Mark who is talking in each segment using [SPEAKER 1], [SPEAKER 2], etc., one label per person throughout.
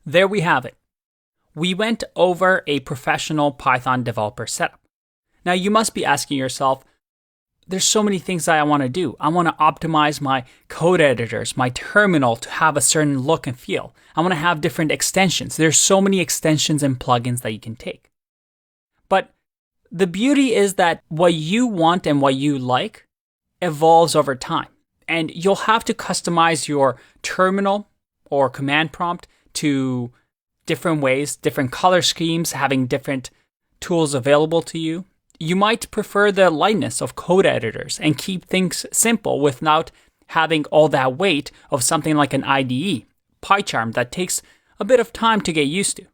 [SPEAKER 1] There we have it. We went over a professional Python developer setup. Now you must be asking yourself, there's so many things that I want to do. I want to optimize my code editors, my terminal to have a certain look and feel. I want to have different extensions. There's so many extensions and plugins that you can take. But the beauty is that what you want and what you like evolves over time. And you'll have to customize your terminal or command prompt to different ways, different color schemes, having different tools available to you. You might prefer the lightness of code editors and keep things simple without having all that weight of something like an IDE, PyCharm, that takes a bit of time to get used to.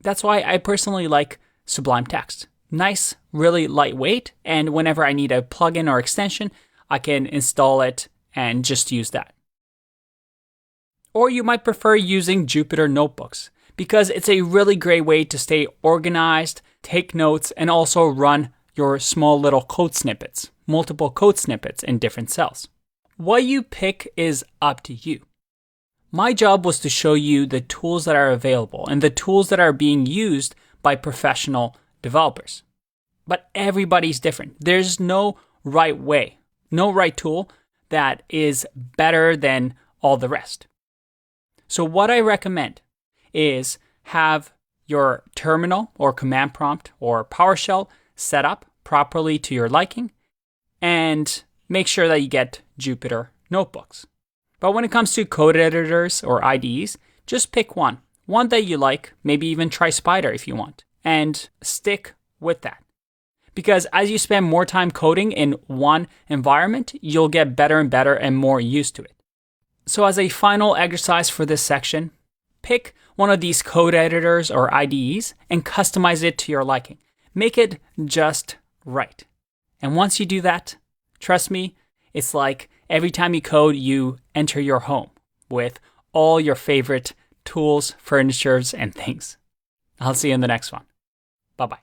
[SPEAKER 1] That's why I personally like Sublime Text. Nice, really lightweight, and whenever I need a plugin or extension, I can install it and just use that. Or you might prefer using Jupyter Notebooks, because it's a really great way to stay organized, take notes, and also run your small little code snippets, multiple code snippets in different cells. What you pick is up to you. My job was to show you the tools that are available and the tools that are being used by professional developers. But everybody's different. There's no right way, no right tool that is better than all the rest. So what I recommend is have your terminal or command prompt or PowerShell set up properly to your liking, and make sure that you get Jupyter Notebooks. But when it comes to code editors or IDEs, just pick one that you like, maybe even try Spider if you want, and stick with that. Because as you spend more time coding in one environment, you'll get better and better and more used to it. So as a final exercise for this section, pick one of these code editors or IDEs and customize it to your liking. Make it just right. And once you do that, trust me, it's like every time you code, you enter your home with all your favorite tools, furnitures, and things. I'll see you in the next one. Bye-bye.